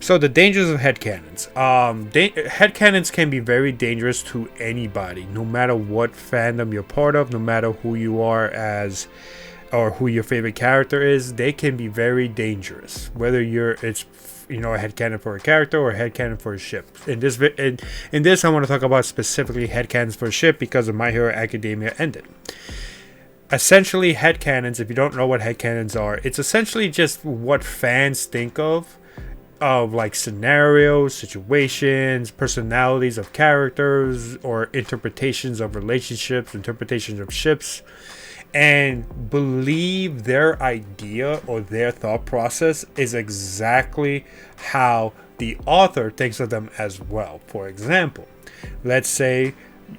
So the dangers of headcanons. Headcanons can be very dangerous to anybody, no matter what fandom you're part of, no matter who you are as, or who your favorite character is. They can be very dangerous. Whether it's a headcanon for a character or a headcanon for a ship. In this, I want to talk about specifically headcanons for a ship because of My Hero Academia ended. Essentially, headcanons. If you don't know what headcanons are, it's essentially just what fans think of like scenarios, situations, personalities of characters, or interpretations of relationships, interpretations of ships, and believe their idea or their thought process is exactly how the author thinks of them as well. For example, let's say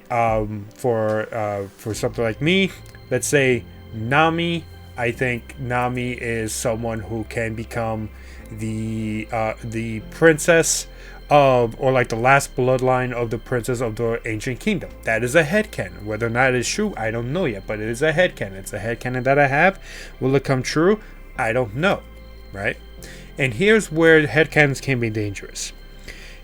for something like me, let's say Nami. I think Nami is someone who can become the princess of, or like the last bloodline of the princess of the ancient kingdom. That is a headcanon. Whether or not it is true, I don't know yet, but it is a headcanon. It's a headcanon that I have. Will it come true? I don't know, right? And here's where headcanons can be dangerous.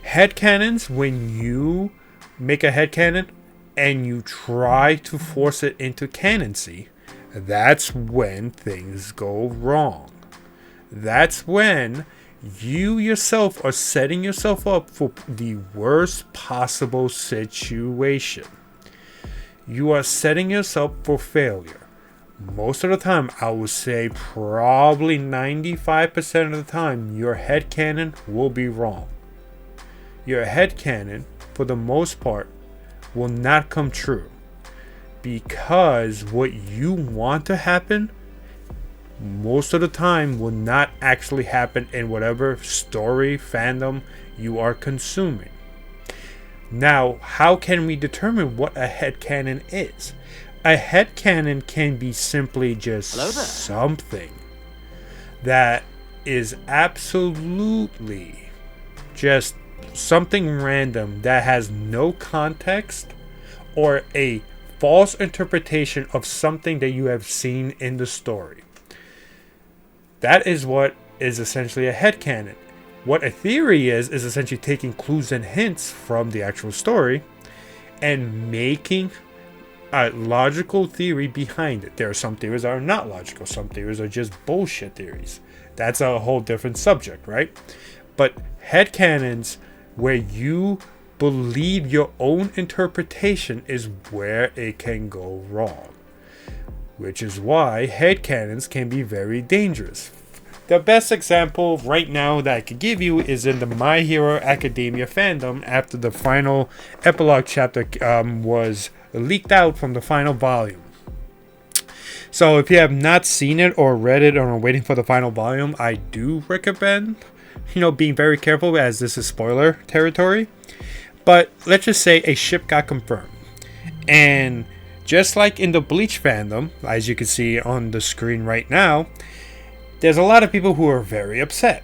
Headcanons, when you make a headcanon and you try to force it into canoncy, that's when things go wrong. That's when you yourself are setting yourself up for the worst possible situation. You are setting yourself for failure. Most of the time, I would say probably 95% of the time, your headcanon will be wrong. Your headcanon, for the most part, will not come true. Because what you want to happen most of the time will not actually happen in whatever story, fandom you are consuming. Now, how can we determine what a headcanon is? A headcanon can be simply just something that is absolutely just something random that has no context or a false interpretation of something that you have seen in the story. That is what is essentially a headcanon. What a theory is essentially taking clues and hints from the actual story and making a logical theory behind it. There are some theories that are not logical. Some theories are just bullshit theories. That's a whole different subject, right? But headcanons, where you believe your own interpretation, is where it can go wrong. Which is why headcanons can be very dangerous. The best example right now that I could give you is in the My Hero Academia fandom after the final epilogue chapter was leaked out from the final volume. So if you have not seen it or read it or are waiting for the final volume, I do recommend, being very careful as this is spoiler territory. But let's just say a ship got confirmed. And just like in the Bleach fandom, as you can see on the screen right now, there's a lot of people who are very upset.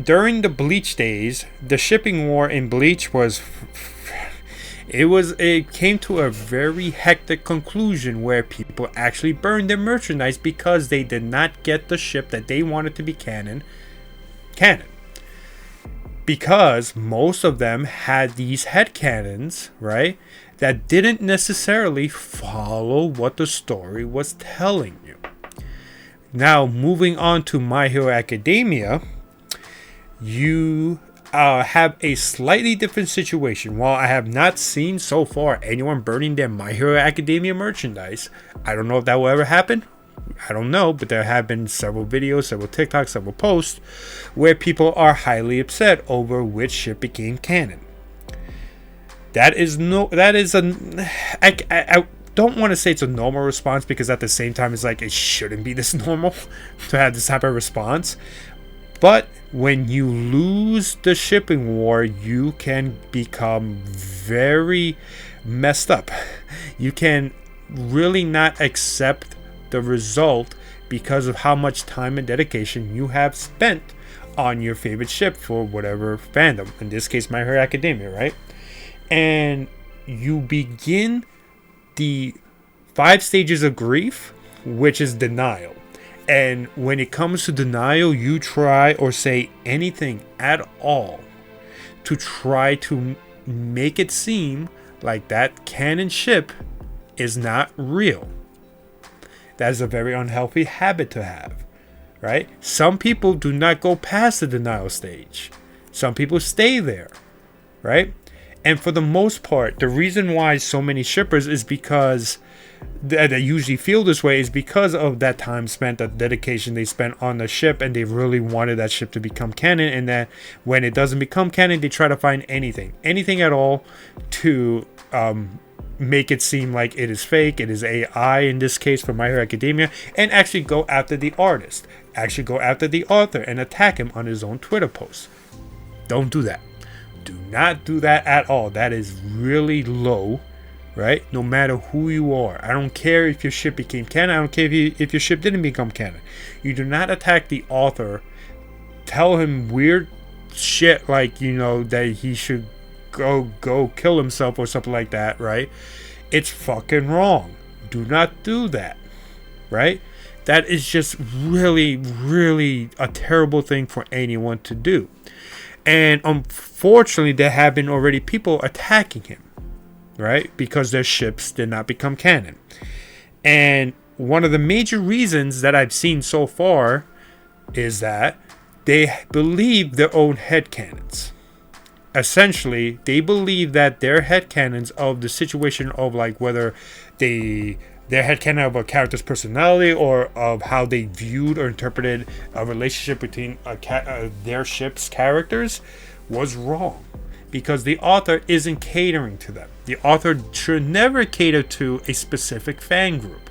During the Bleach days, the shipping war in Bleach it came to a very hectic conclusion where people actually burned their merchandise because they did not get the ship that they wanted to be canon. Because most of them had these headcanons, right, that didn't necessarily follow what the story was telling you. Now, moving on to My Hero Academia, you have a slightly different situation. While I have not seen so far anyone burning their My Hero Academia merchandise, I don't know if that will ever happen. I don't know, but there have been several videos, several TikToks, several posts where people are highly upset over which ship became canon. I don't want to say it's a normal response, because at the same time it's like it shouldn't be this normal to have this type of response. But when you lose the shipping war, you can become very messed up. You can really not accept the result because of how much time and dedication you have spent on your favorite ship for whatever fandom. In this case, My Hero Academia, right? And you begin the 5 stages of grief, which is denial. And when it comes to denial, you try or say anything at all to try to make it seem like that canon ship is not real. That is a very unhealthy habit to have, right? Some people do not go past the denial stage. Some people stay there, right? And for the most part, the reason why so many shippers is because they usually feel this way is because of that time spent, that dedication they spent on the ship, and they really wanted that ship to become canon. And that when it doesn't become canon, they try to find anything at all to make it seem like it is fake, it is AI in this case for My Hero Academia, and actually go after the artist, actually go after the author and attack him on his own Twitter posts. Don't do that. Do not do that at all. That is really low, right? No matter who you are. I don't care if your ship became canon. I don't care if your ship didn't become canon. You do not attack the author. Tell him weird shit like, that he should go kill himself or something like that, right? It's fucking wrong. Do not do that, right? That is just really, really a terrible thing for anyone to do. And unfortunately, there have been already people attacking him, right? Because their ships did not become canon. And one of the major reasons that I've seen so far is that they believe their own headcanons. Essentially, they believe that their headcanons of the situation of like whether their headcanon of a character's personality or of how they viewed or interpreted a relationship between their ship's characters was wrong. Because the author isn't catering to them. The author should never cater to a specific fan group.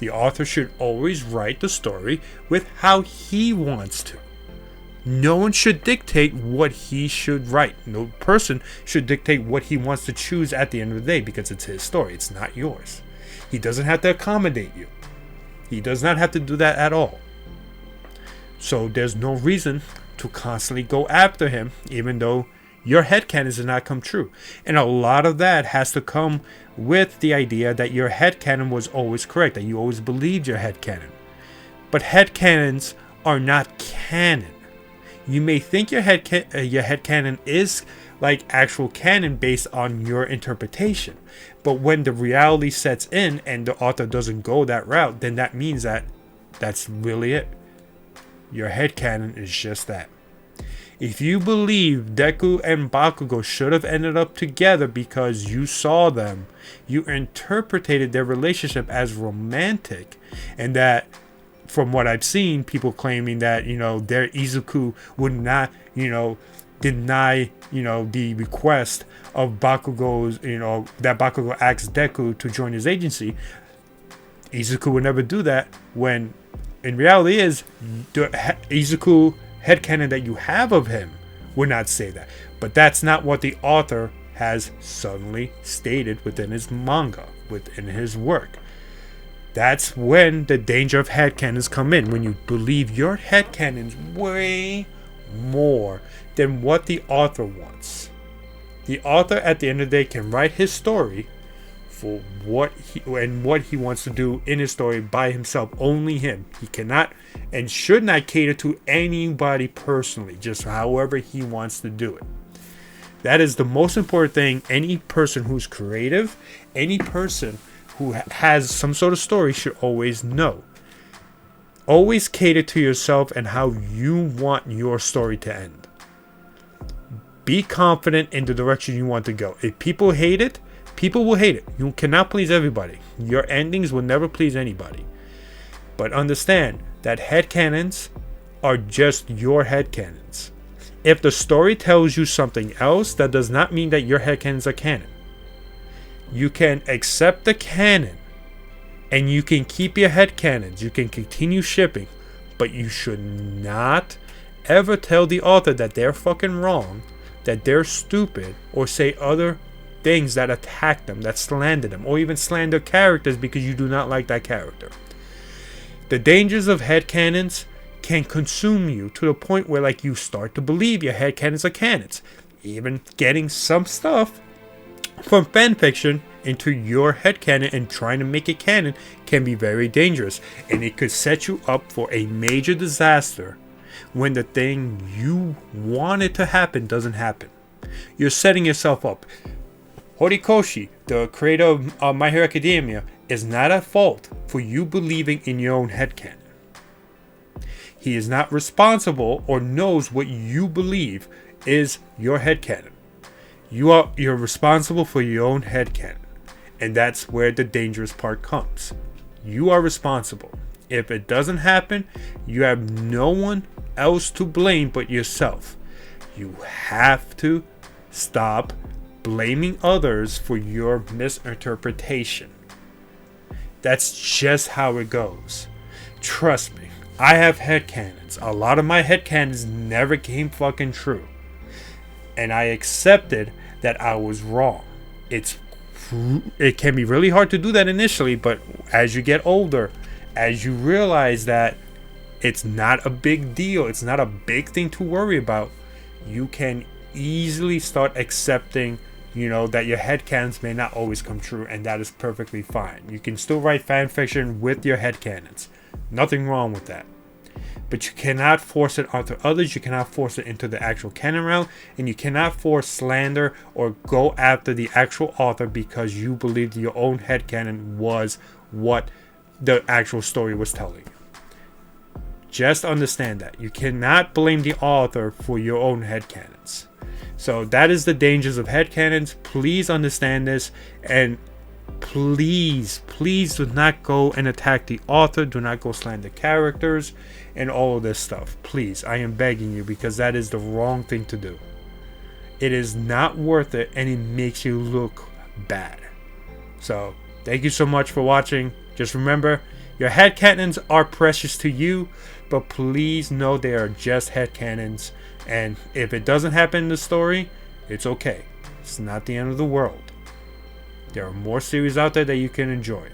The author should always write the story with how he wants to. No one should dictate what he should write. No person should dictate what he wants to choose at the end of the day, because it's his story. It's not yours. He doesn't have to accommodate you. He does not have to do that at all. So there's no reason to constantly go after him, even though your headcanons did not come true. And a lot of that has to come with the idea that your headcanon was always correct, that you always believed your headcanon. But headcanons are not canon. You may think your headcanon is like actual canon based on your interpretation. But when the reality sets in and the author doesn't go that route, then that means that that's really it. Your headcanon is just that. If you believe Deku and Bakugo should have ended up together because you saw them, you interpreted their relationship as romantic, and that, from what I've seen, people claiming that, their Izuku would not, deny, the request of Bakugo's, that Bakugo asked Deku to join his agency. Izuku would never do that, when in reality is the Izuku headcanon that you have of him would not say that. But that's not what the author has suddenly stated within his manga, within his work. That's when the danger of headcanons come in, when you believe your headcanons way more than what the author wants. The author at the end of the day can write his story for what he wants to do in his story by himself, only him. He cannot and should not cater to anybody personally, just however he wants to do it. That is the most important thing. Any person who's creative, any person who has some sort of story should always know. Always cater to yourself and how you want your story to end. Be confident in the direction you want to go. If people hate it, people will hate it. You cannot please everybody. Your endings will never please anybody. But understand that headcanons are just your headcanons. If the story tells you something else, that does not mean that your headcanons are canon. You can accept the canon and you can keep your headcanons. You can continue shipping, but you should not ever tell the author that they're fucking wrong, that they're stupid, or say other things that attack them, that slander them, or even slander characters because you do not like that character. The dangers of headcanons can consume you to the point where like you start to believe your headcanons are canons. Even getting some stuff from fanfiction into your headcanon and trying to make it canon can be very dangerous. And it could set you up for a major disaster when the thing you wanted to happen doesn't happen. You're setting yourself up. Horikoshi, the creator of My Hero Academia, is not at fault for you believing in your own headcanon. He is not responsible or knows what you believe is your headcanon. You're responsible for your own headcanon. And that's where the dangerous part comes. You are responsible. If it doesn't happen, you have no one else to blame but yourself. You have to stop blaming others for your misinterpretation. That's just how it goes. Trust me, I have headcanons. A lot of my headcanons never came fucking true. And I accepted that I was wrong. It can be really hard to do that initially, but as you get older, as you realize that it's not a big deal, it's not a big thing to worry about, you can easily start accepting, that your headcanons may not always come true, and that is perfectly fine. You can still write fan fiction with your headcanons. Nothing wrong with that. But you cannot force it onto others, you cannot force it into the actual canon realm, and you cannot force slander or go after the actual author because you believed your own headcanon was what the actual story was telling you. Just understand that. You cannot blame the author for your own headcanons. So that is the dangers of headcanons. Please understand this, and please do not go and attack the author. Do not go slander characters and all of this stuff. Please, I am begging you, because that is the wrong thing to do. It is not worth it, and it makes you look bad. So thank you so much for watching. Just remember, your headcanons are precious to you, but please know they are just headcanons. And if it doesn't happen in the story, it's okay. It's not the end of the world. There are more series out there that you can enjoy.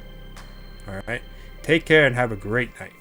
Alright? Take care and have a great night.